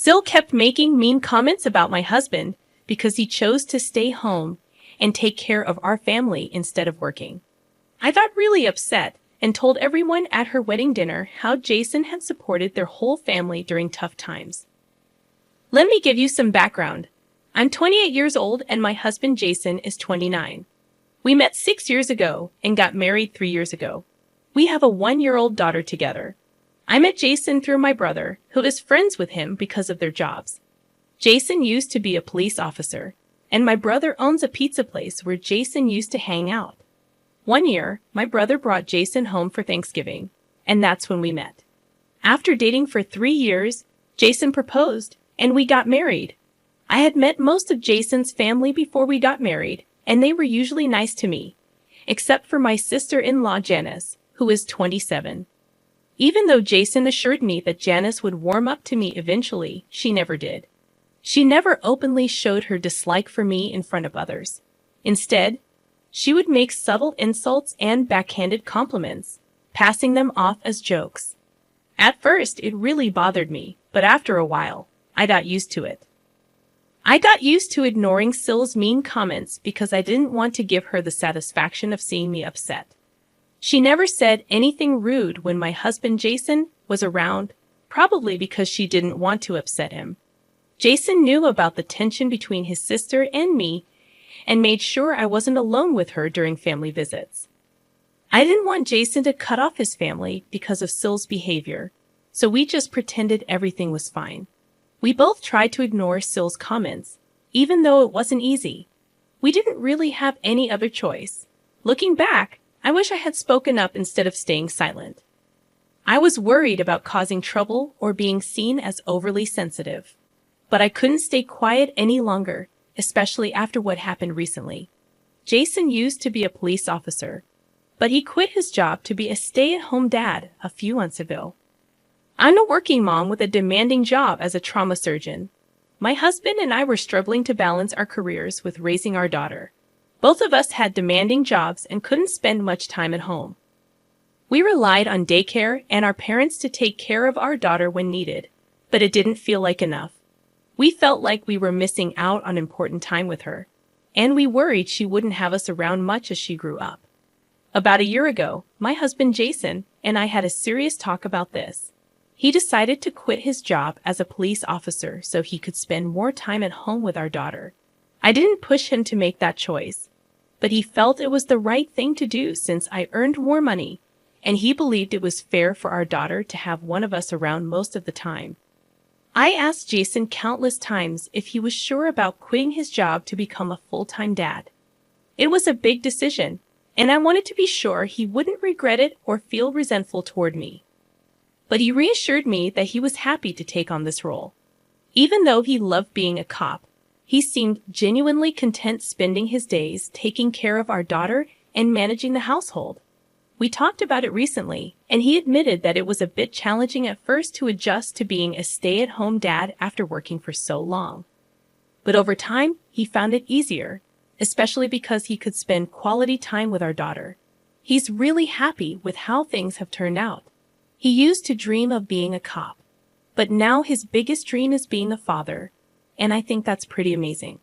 Sil kept making mean comments about my husband because he chose to stay home and take care of our family instead of working. I got really upset and told everyone at her wedding dinner how Jason had supported their whole family during tough times. Let me give you some background. I'm 28 years old and my husband Jason is 29. We met 6 years ago and got married 3 years ago. We have a 1-year-old daughter together. I met Jason through my brother, who is friends with him because of their jobs. Jason used to be a police officer, and my brother owns a pizza place where Jason used to hang out. One year, my brother brought Jason home for Thanksgiving, and that's when we met. After dating for 3 years, Jason proposed, and we got married. I had met most of Jason's family before we got married, and they were usually nice to me, except for my sister-in-law Janice, who is 27. Even though Jason assured me that Janice would warm up to me eventually, she never did. She never openly showed her dislike for me in front of others. Instead, she would make subtle insults and backhanded compliments, passing them off as jokes. At first, it really bothered me, but after a while, I got used to it. I got used to ignoring Sil's mean comments because I didn't want to give her the satisfaction of seeing me upset. She never said anything rude when my husband Jason was around, probably because she didn't want to upset him. Jason knew about the tension between his sister and me and made sure I wasn't alone with her during family visits. I didn't want Jason to cut off his family because of Sil's behavior, so we just pretended everything was fine. We both tried to ignore Sil's comments, even though it wasn't easy. We didn't really have any other choice. Looking back, I wish I had spoken up instead of staying silent. I was worried about causing trouble or being seen as overly sensitive. But I couldn't stay quiet any longer, especially after what happened recently. Jason used to be a police officer, but he quit his job to be a stay-at-home dad a few months ago. I'm a working mom with a demanding job as a trauma surgeon. My husband and I were struggling to balance our careers with raising our daughter. Both of us had demanding jobs and couldn't spend much time at home. We relied on daycare and our parents to take care of our daughter when needed, but it didn't feel like enough. We felt like we were missing out on important time with her, and we worried she wouldn't have us around much as she grew up. About a year ago, my husband Jason and I had a serious talk about this. He decided to quit his job as a police officer so he could spend more time at home with our daughter. I didn't push him to make that choice, but he felt it was the right thing to do since I earned more money, and he believed it was fair for our daughter to have one of us around most of the time. I asked Jason countless times if he was sure about quitting his job to become a full-time dad. It was a big decision, and I wanted to be sure he wouldn't regret it or feel resentful toward me. But he reassured me that he was happy to take on this role. Even though he loved being a cop, he seemed genuinely content spending his days taking care of our daughter and managing the household. We talked about it recently, and he admitted that it was a bit challenging at first to adjust to being a stay-at-home dad after working for so long. But over time, he found it easier, especially because he could spend quality time with our daughter. He's really happy with how things have turned out. He used to dream of being a cop, but now his biggest dream is being a father, and I think that's pretty amazing.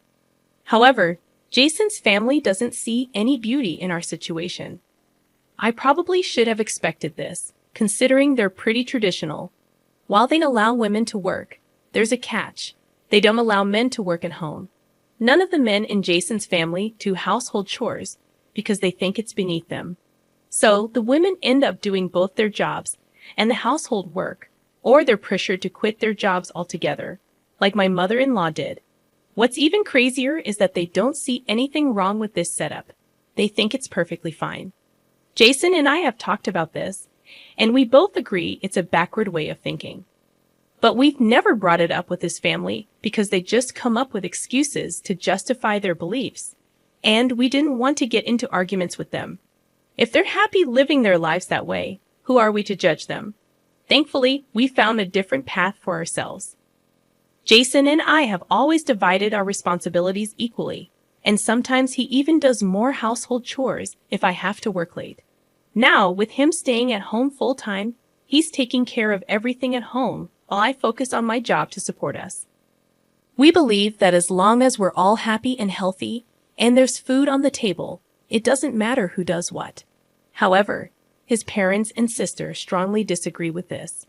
However, Jason's family doesn't see any beauty in our situation. I probably should have expected this, considering they're pretty traditional. While they allow women to work, there's a catch. They don't allow men to work at home. None of the men in Jason's family do household chores because they think it's beneath them. So the women end up doing both their jobs and the household work, or they're pressured to quit their jobs altogether, like my mother-in-law did. What's even crazier is that they don't see anything wrong with this setup. They think it's perfectly fine. Jason and I have talked about this, and we both agree it's a backward way of thinking. But we've never brought it up with his family because they just come up with excuses to justify their beliefs, and we didn't want to get into arguments with them. If they're happy living their lives that way, who are we to judge them? Thankfully, we found a different path for ourselves. Jason and I have always divided our responsibilities equally, and sometimes he even does more household chores if I have to work late. Now, with him staying at home full-time, he's taking care of everything at home, while I focus on my job to support us. We believe that as long as we're all happy and healthy, and there's food on the table, it doesn't matter who does what. However, his parents and sister strongly disagree with this.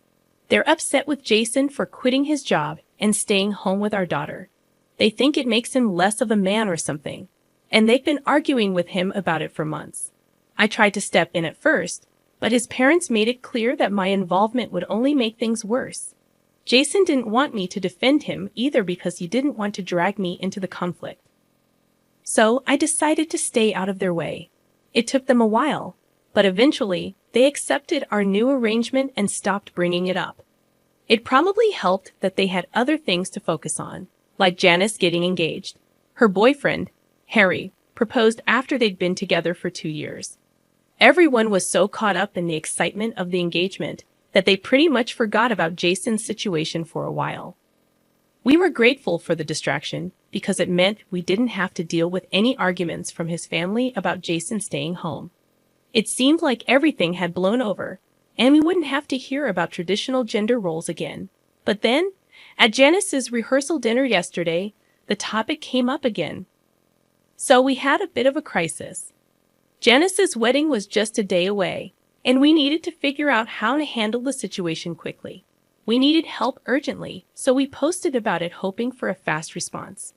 They're upset with Jason for quitting his job and staying home with our daughter. They think it makes him less of a man or something, and they've been arguing with him about it for months. I tried to step in at first, but his parents made it clear that my involvement would only make things worse. Jason didn't want me to defend him either because he didn't want to drag me into the conflict. So I decided to stay out of their way. It took them a while, but eventually they accepted our new arrangement and stopped bringing it up. It probably helped that they had other things to focus on, like Janice getting engaged. Her boyfriend, Harry, proposed after they'd been together for 2 years. Everyone was so caught up in the excitement of the engagement that they pretty much forgot about Jason's situation for a while. We were grateful for the distraction because it meant we didn't have to deal with any arguments from his family about Jason staying home. It seemed like everything had blown over, and we wouldn't have to hear about traditional gender roles again. But then, at Janice's rehearsal dinner yesterday, the topic came up again. So we had a bit of a crisis. Janice's wedding was just a day away, and we needed to figure out how to handle the situation quickly. We needed help urgently, so we posted about it hoping for a fast response.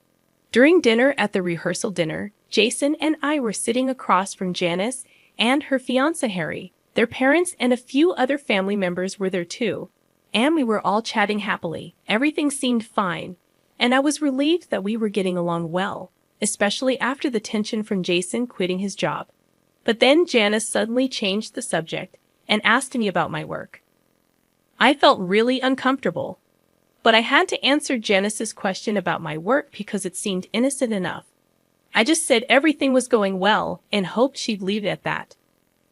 During dinner at the rehearsal dinner, Jason and I were sitting across from Janice and her fiancé Harry. Their parents and a few other family members were there too, and we were all chatting happily. Everything seemed fine, and I was relieved that we were getting along well, especially after the tension from Jason quitting his job. But then Janice suddenly changed the subject and asked me about my work. I felt really uncomfortable, but I had to answer Janice's question about my work because it seemed innocent enough. I just said everything was going well and hoped she'd leave it at that.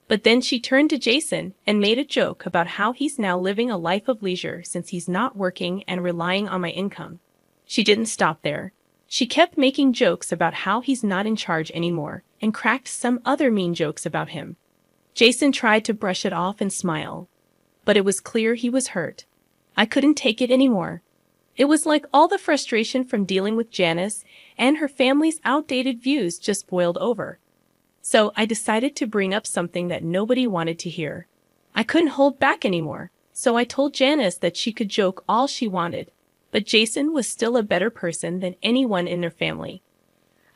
But then she turned to Jason and made a joke about how he's now living a life of leisure since he's not working and relying on my income. She didn't stop there. She kept making jokes about how he's not in charge anymore and cracked some other mean jokes about him. Jason tried to brush it off and smile, but it was clear he was hurt. I couldn't take it anymore. It was like all the frustration from dealing with Janice and her family's outdated views just boiled over. So I decided to bring up something that nobody wanted to hear. I couldn't hold back anymore, so I told Janice that she could joke all she wanted, but Jason was still a better person than anyone in their family.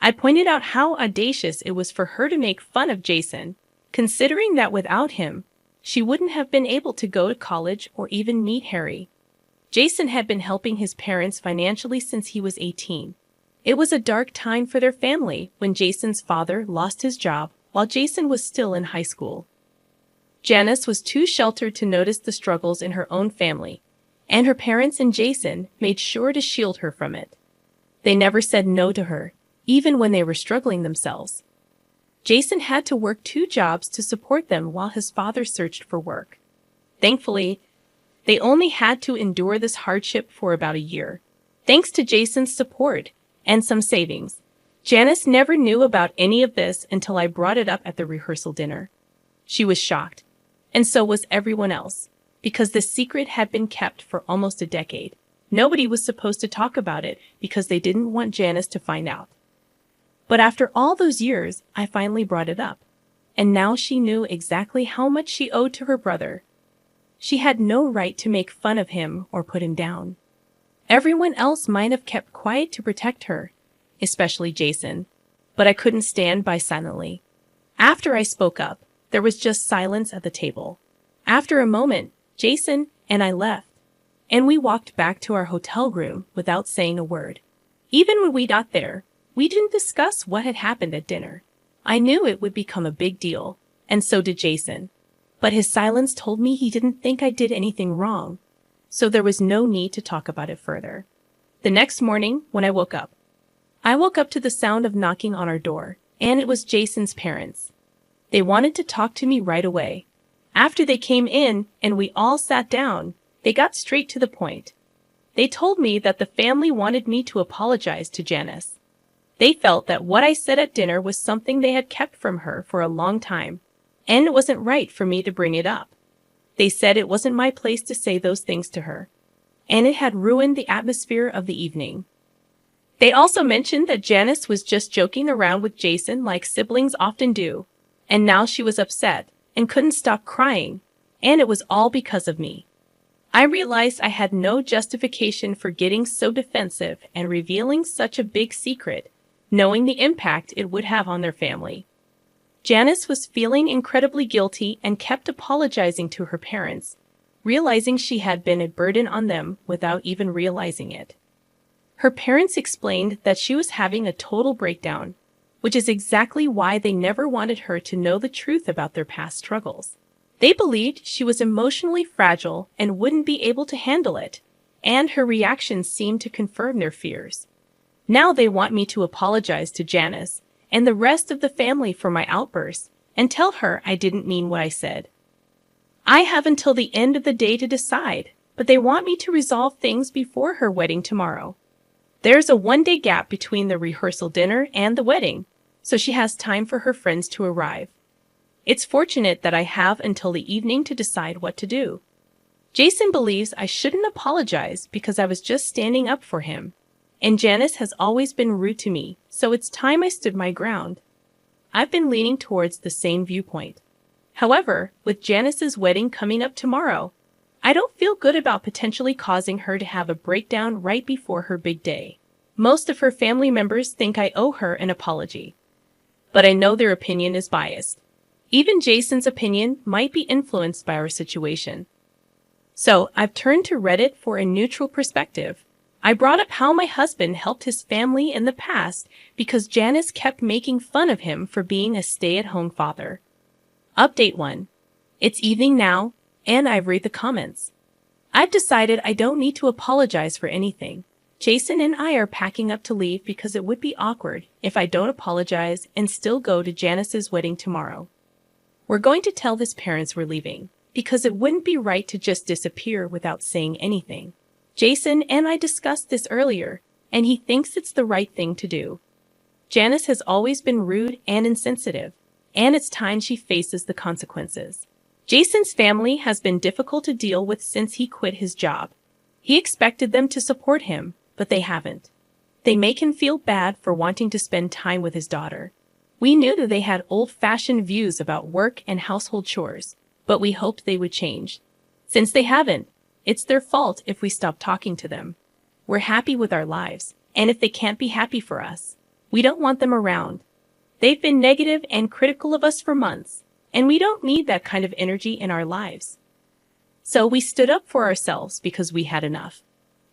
I pointed out how audacious it was for her to make fun of Jason, considering that without him, she wouldn't have been able to go to college or even meet Harry. Jason had been helping his parents financially since he was 18. It was a dark time for their family when Jason's father lost his job while Jason was still in high school. Janice was too sheltered to notice the struggles in her own family, and her parents and Jason made sure to shield her from it. They never said no to her, even when they were struggling themselves. Jason had to work 2 jobs to support them while his father searched for work. Thankfully, they only had to endure this hardship for about a year. Thanks to Jason's support and some savings, Janice never knew about any of this until I brought it up at the rehearsal dinner. She was shocked, and so was everyone else, because the secret had been kept for almost a decade. Nobody was supposed to talk about it because they didn't want Janice to find out. But after all those years, I finally brought it up, and now she knew exactly how much she owed to her brother. She had no right to make fun of him or put him down. Everyone else might have kept quiet to protect her, especially Jason, but I couldn't stand by silently. After I spoke up, there was just silence at the table. After a moment, Jason and I left, and we walked back to our hotel room without saying a word. Even when we got there, we didn't discuss what had happened at dinner. I knew it would become a big deal, and so did Jason. But his silence told me he didn't think I did anything wrong, so there was no need to talk about it further. The next morning, when I woke up to the sound of knocking on our door, and it was Jason's parents. They wanted to talk to me right away. After they came in and we all sat down, they got straight to the point. They told me that the family wanted me to apologize to Janice. They felt that what I said at dinner was something they had kept from her for a long time, and it wasn't right for me to bring it up. They said it wasn't my place to say those things to her. and it had ruined the atmosphere of the evening. They also mentioned that Janice was just joking around with Jason like siblings often do, and now she was upset and couldn't stop crying, and it was all because of me. I realized I had no justification for getting so defensive and revealing such a big secret, knowing the impact it would have on their family. Janice was feeling incredibly guilty and kept apologizing to her parents, realizing she had been a burden on them without even realizing it. Her parents explained that she was having a total breakdown, which is exactly why they never wanted her to know the truth about their past struggles. They believed she was emotionally fragile and wouldn't be able to handle it, and her reactions seemed to confirm their fears. Now they want me to apologize to Janice and the rest of the family for my outburst and tell her I didn't mean what I said. I have until the end of the day to decide, but they want me to resolve things before her wedding tomorrow. There's a one-day gap between the rehearsal dinner and the wedding, so she has time for her friends to arrive. It's fortunate that I have until the evening to decide what to do. Jason believes I shouldn't apologize because I was just standing up for him, and Janice has always been rude to me, so it's time I stood my ground. I've been leaning towards the same viewpoint. However, with Janice's wedding coming up tomorrow, I don't feel good about potentially causing her to have a breakdown right before her big day. Most of her family members think I owe her an apology, but I know their opinion is biased. Even Jason's opinion might be influenced by our situation. So I've turned to Reddit for a neutral perspective. I brought up how my husband helped his family in the past because Janice kept making fun of him for being a stay-at-home father. Update 1. It's evening now, and I've read the comments. I've decided I don't need to apologize for anything. Jason and I are packing up to leave because it would be awkward if I don't apologize and still go to Janice's wedding tomorrow. We're going to tell his parents we're leaving, because it wouldn't be right to just disappear without saying anything. Jason and I discussed this earlier, and he thinks it's the right thing to do. Janice has always been rude and insensitive, and it's time she faces the consequences. Jason's family has been difficult to deal with since he quit his job. He expected them to support him, but they haven't. They make him feel bad for wanting to spend time with his daughter. We knew that they had old-fashioned views about work and household chores, but we hoped they would change. Since they haven't, it's their fault if we stop talking to them. We're happy with our lives, and if they can't be happy for us, we don't want them around. They've been negative and critical of us for months, and we don't need that kind of energy in our lives. So we stood up for ourselves because we had enough.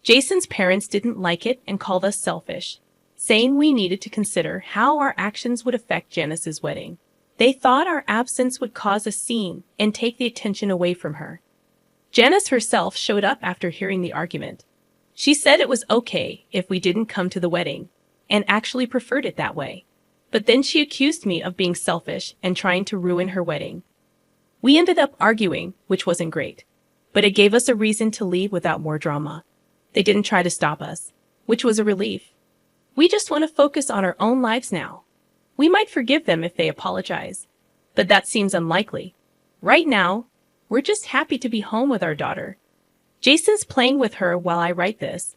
Jason's parents didn't like it and called us selfish, saying we needed to consider how our actions would affect Janice's wedding. They thought our absence would cause a scene and take the attention away from her. Janice herself showed up after hearing the argument. She said it was okay if we didn't come to the wedding, and actually preferred it that way. But then she accused me of being selfish and trying to ruin her wedding. We ended up arguing, which wasn't great, but it gave us a reason to leave without more drama. They didn't try to stop us, which was a relief. We just want to focus on our own lives now. We might forgive them if they apologize, but that seems unlikely. Right now, we're just happy to be home with our daughter. Jason's playing with her while I write this.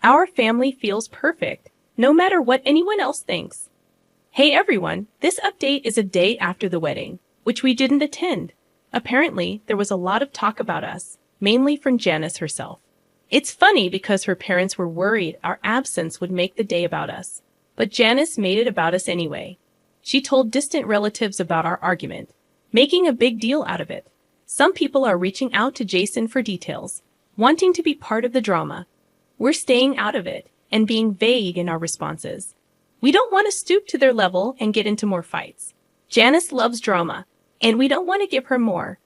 Our family feels perfect, no matter what anyone else thinks. Hey everyone, this update is a day after the wedding, which we didn't attend. Apparently, there was a lot of talk about us, mainly from Janice herself. It's funny because her parents were worried our absence would make the day about us. But Janice made it about us anyway. She told distant relatives about our argument, making a big deal out of it. Some people are reaching out to Jason for details, wanting to be part of the drama. We're staying out of it and being vague in our responses. We don't want to stoop to their level and get into more fights. Janice loves drama, and we don't want to give her more.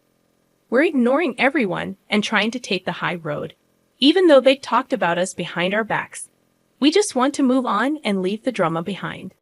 We're ignoring everyone and trying to take the high road, even though they talked about us behind our backs. We just want to move on and leave the drama behind.